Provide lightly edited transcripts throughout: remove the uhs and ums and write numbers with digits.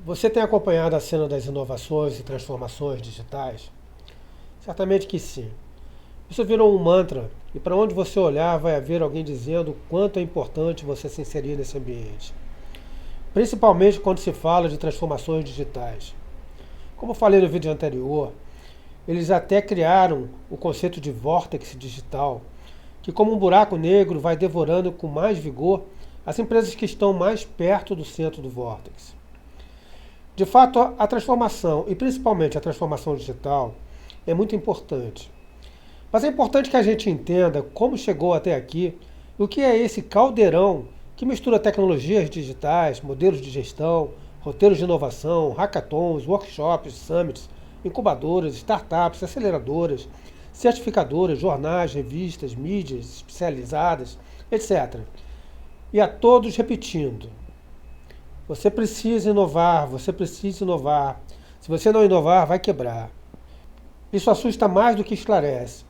Você tem acompanhado a cena das inovações e transformações digitais? Certamente que sim. Isso virou um mantra e para onde você olhar vai haver alguém dizendo o quanto é importante você se inserir nesse ambiente. Principalmente quando se fala de transformações digitais. Como eu falei no vídeo anterior, eles até criaram o conceito de vórtice digital, que como um buraco negro vai devorando com mais vigor as empresas que estão mais perto do centro do vórtice. De fato, a transformação, e principalmente a transformação digital, é muito importante. Mas é importante que a gente entenda como chegou até aqui e o que é esse caldeirão que mistura tecnologias digitais, modelos de gestão, roteiros de inovação, hackathons, workshops, summits, incubadoras, startups, aceleradoras, certificadoras, jornais, revistas, mídias especializadas, etc. E a todos repetindo: você precisa inovar, você precisa inovar. Se você não inovar, vai quebrar. Isso assusta mais do que esclarece.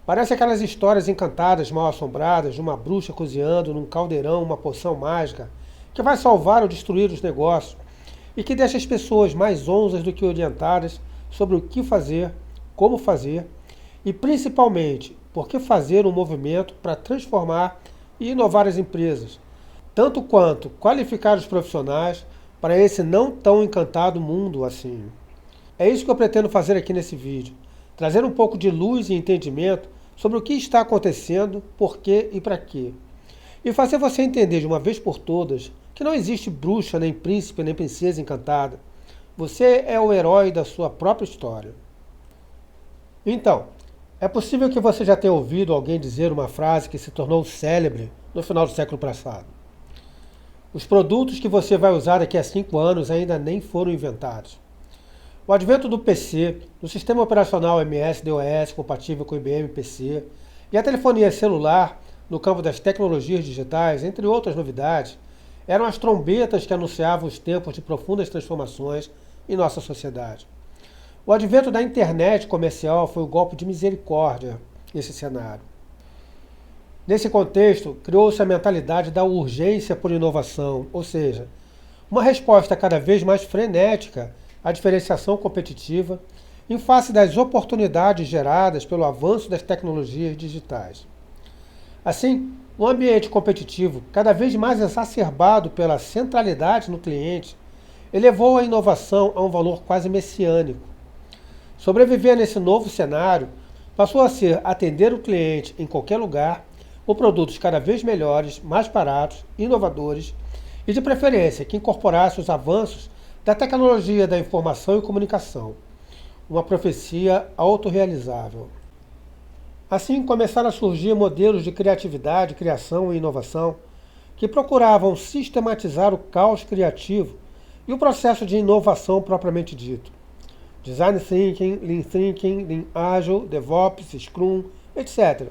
Parece aquelas histórias encantadas, mal assombradas, de uma bruxa cozinhando num caldeirão uma poção mágica que vai salvar ou destruir os negócios e que deixa as pessoas mais onzas do que orientadas sobre o que fazer, como fazer e, principalmente, por que fazer um movimento para transformar e inovar as empresas, tanto quanto qualificar os profissionais para esse não tão encantado mundo assim. É isso que eu pretendo fazer aqui nesse vídeo, trazer um pouco de luz e entendimento sobre o que está acontecendo, por quê e para quê. E fazer você entender de uma vez por todas que não existe bruxa, nem príncipe, nem princesa encantada. Você é o herói da sua própria história. Então, é possível que você já tenha ouvido alguém dizer uma frase que se tornou célebre no final do século passado. Os produtos que você vai usar daqui a 5 anos ainda nem foram inventados. O advento do PC, do sistema operacional MS-DOS compatível com o IBM PC, e a telefonia celular no campo das tecnologias digitais, entre outras novidades, eram as trombetas que anunciavam os tempos de profundas transformações em nossa sociedade. O advento da internet comercial foi o golpe de misericórdia nesse cenário. Nesse contexto, criou-se a mentalidade da urgência por inovação, ou seja, uma resposta cada vez mais frenética à diferenciação competitiva em face das oportunidades geradas pelo avanço das tecnologias digitais. Assim, um ambiente competitivo cada vez mais exacerbado pela centralidade no cliente elevou a inovação a um valor quase messiânico. Sobreviver nesse novo cenário passou a ser atender o cliente em qualquer lugar, com produtos cada vez melhores, mais baratos, inovadores e, de preferência, que incorporasse os avanços da tecnologia da informação e comunicação. Uma profecia autorrealizável. Assim começaram a surgir modelos de criatividade, criação e inovação que procuravam sistematizar o caos criativo e o processo de inovação propriamente dito. Design Thinking, Lean Agile, DevOps, Scrum, etc.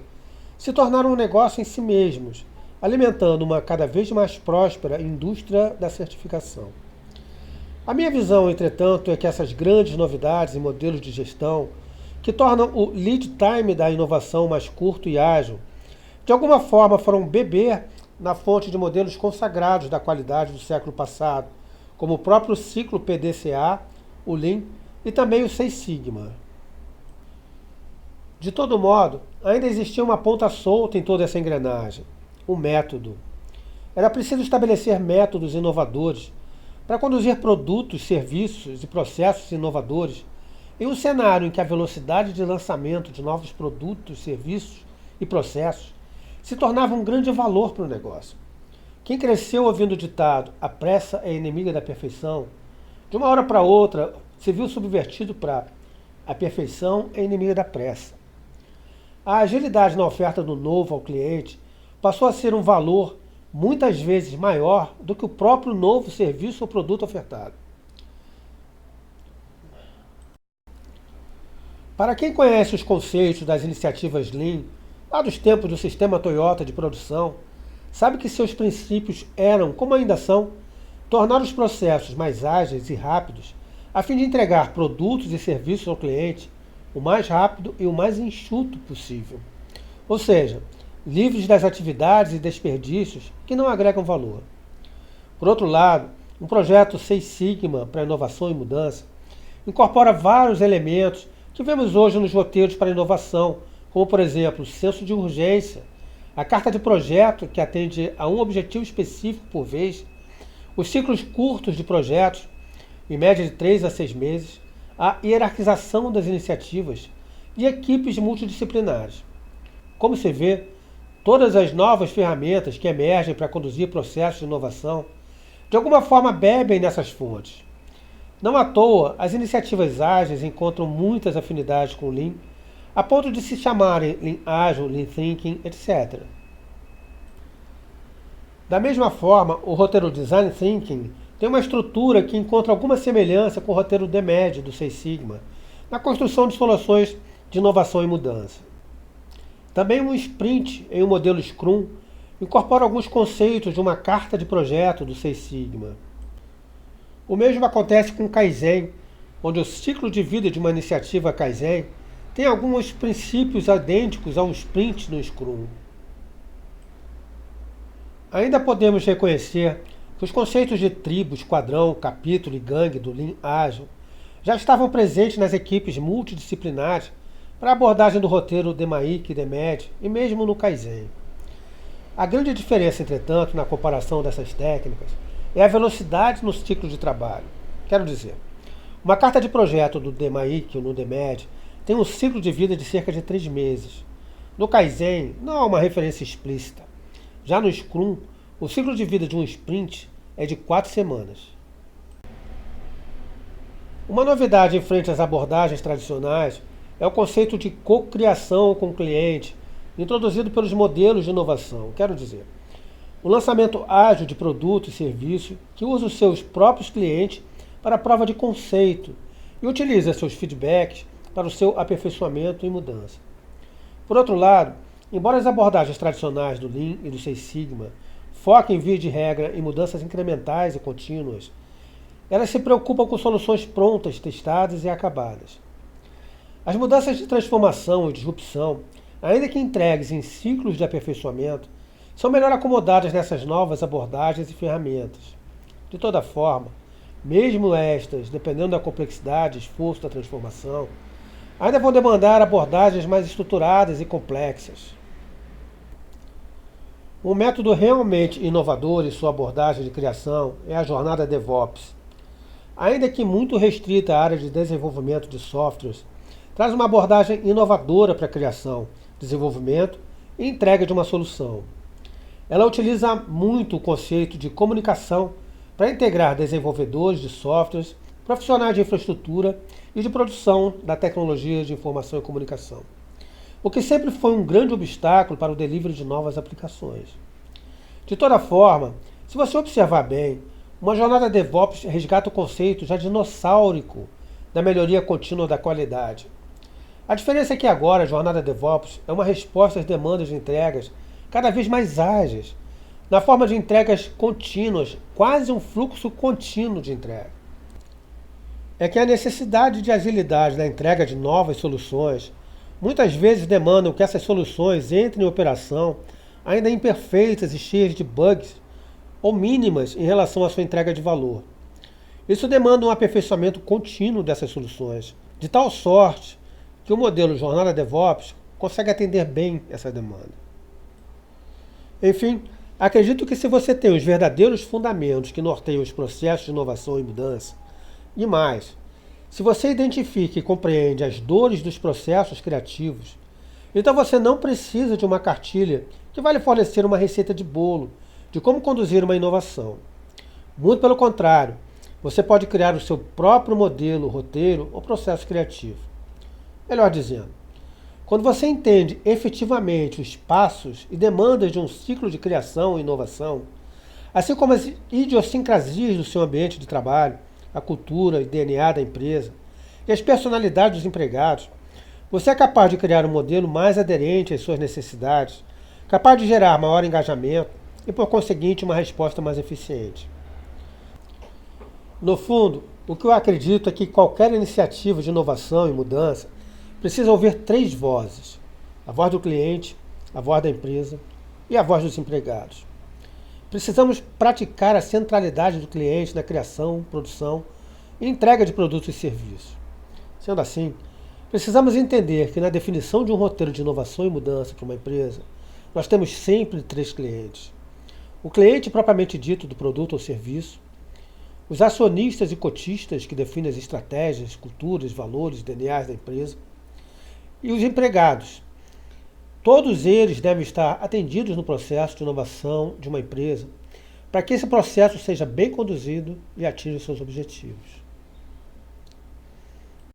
se tornaram um negócio em si mesmos, alimentando uma cada vez mais próspera indústria da certificação. A minha visão, entretanto, é que essas grandes novidades em modelos de gestão, que tornam o lead time da inovação mais curto e ágil, de alguma forma foram beber na fonte de modelos consagrados da qualidade do século passado, como o próprio ciclo PDCA, o Lean e também o Six Sigma. De todo modo, ainda existia uma ponta solta em toda essa engrenagem: o método. Era preciso estabelecer métodos inovadores para conduzir produtos, serviços e processos inovadores em um cenário em que a velocidade de lançamento de novos produtos, serviços e processos se tornava um grande valor para o negócio. Quem cresceu ouvindo o ditado "a pressa é inimiga da perfeição", de uma hora para outra se viu subvertido para "a perfeição é inimiga da pressa". A agilidade na oferta do novo ao cliente passou a ser um valor muitas vezes maior do que o próprio novo serviço ou produto ofertado. Para quem conhece os conceitos das iniciativas Lean, lá dos tempos do sistema Toyota de produção, sabe que seus princípios eram, como ainda são, tornar os processos mais ágeis e rápidos, a fim de entregar produtos e serviços ao cliente o mais rápido e o mais enxuto possível. Ou seja, livres das atividades e desperdícios que não agregam valor. Por outro lado, Um projeto Seis Sigma para inovação e mudança incorpora vários elementos que vemos hoje nos roteiros para inovação, como, por exemplo, o senso de urgência, a carta de projeto, que atende a um objetivo específico por vez, os ciclos curtos de projetos, em média de 3 a 6 meses, a hierarquização das iniciativas e equipes multidisciplinares. Como se vê, todas as novas ferramentas que emergem para conduzir processos de inovação, de alguma forma bebem nessas fontes. Não à toa, as iniciativas ágeis encontram muitas afinidades com o Lean, a ponto de se chamarem Lean Ágil, Lean Thinking, etc. Da mesma forma, o roteiro Design Thinking tem uma estrutura que encontra alguma semelhança com o roteiro DMAD do Seis Sigma, na construção de soluções de inovação e mudança. Também um sprint em um modelo Scrum incorpora alguns conceitos de uma carta de projeto do Seis Sigma. O mesmo acontece com o Kaizen, onde o ciclo de vida de uma iniciativa Kaizen tem alguns princípios idênticos a um sprint no Scrum. Ainda podemos reconhecer que os conceitos de tribo, esquadrão, capítulo e gangue do Lean Ágil já estavam presentes nas equipes multidisciplinares para a abordagem do roteiro DMAIC e DMAD e mesmo no Kaizen. A grande diferença, entretanto, na comparação dessas técnicas é a velocidade no ciclo de trabalho. Quero dizer, uma carta de projeto do DMAIC ou no DMAD tem um ciclo de vida de cerca de 3 meses. No Kaizen, não há uma referência explícita. Já no Scrum, o ciclo de vida de um sprint é de 4 semanas. Uma novidade em frente às abordagens tradicionais é o conceito de cocriação com o cliente, introduzido pelos modelos de inovação. Quero dizer, o lançamento ágil de produto e serviço que usa os seus próprios clientes para a prova de conceito e utiliza seus feedbacks para o seu aperfeiçoamento e mudança. Por outro lado, embora as abordagens tradicionais do Lean e do Seis Sigma foquem, via de regra, em mudanças incrementais e contínuas, elas se preocupam com soluções prontas, testadas e acabadas. As mudanças de transformação e disrupção, ainda que entregues em ciclos de aperfeiçoamento, são melhor acomodadas nessas novas abordagens e ferramentas. De toda forma, mesmo estas, dependendo da complexidade e esforço da transformação, ainda vão demandar abordagens mais estruturadas e complexas. Um método realmente inovador em sua abordagem de criação é a jornada DevOps. Ainda que muito restrita à área de desenvolvimento de softwares, traz uma abordagem inovadora para a criação, desenvolvimento e entrega de uma solução. Ela utiliza muito o conceito de comunicação para integrar desenvolvedores de softwares, profissionais de infraestrutura e de produção da tecnologia de informação e comunicação, o que sempre foi um grande obstáculo para o delivery de novas aplicações. De toda forma, se você observar bem, uma jornada DevOps resgata o conceito já dinossáurico da melhoria contínua da qualidade. A diferença é que agora a jornada DevOps é uma resposta às demandas de entregas cada vez mais ágeis, na forma de entregas contínuas, quase um fluxo contínuo de entrega. É que a necessidade de agilidade na entrega de novas soluções muitas vezes demandam que essas soluções entrem em operação ainda imperfeitas e cheias de bugs ou mínimas em relação à sua entrega de valor. Isso demanda um aperfeiçoamento contínuo dessas soluções, de tal sorte que o modelo Jornada DevOps consegue atender bem essa demanda. Enfim, acredito que se você tem os verdadeiros fundamentos que norteiam os processos de inovação e mudança, e mais, se você identifica e compreende as dores dos processos criativos, então você não precisa de uma cartilha que vai lhe fornecer uma receita de bolo de como conduzir uma inovação. Muito pelo contrário, você pode criar o seu próprio modelo, roteiro ou processo criativo. Melhor dizendo, quando você entende efetivamente os passos e demandas de um ciclo de criação e inovação, assim como as idiosincrasias do seu ambiente de trabalho, a cultura e DNA da empresa e as personalidades dos empregados, você é capaz de criar um modelo mais aderente às suas necessidades, capaz de gerar maior engajamento e, por conseguinte, uma resposta mais eficiente. No fundo, o que eu acredito é que qualquer iniciativa de inovação e mudança precisa ouvir 3 vozes: a voz do cliente, a voz da empresa e a voz dos empregados. Precisamos praticar a centralidade do cliente na criação, produção e entrega de produtos e serviços. Sendo assim, precisamos entender que na definição de um roteiro de inovação e mudança para uma empresa, nós temos sempre três clientes. O cliente propriamente dito do produto ou serviço, os acionistas e cotistas que definem as estratégias, culturas, valores, DNAs da empresa, e os empregados. Todos eles devem estar atendidos no processo de inovação de uma empresa para que esse processo seja bem conduzido e atinja os seus objetivos.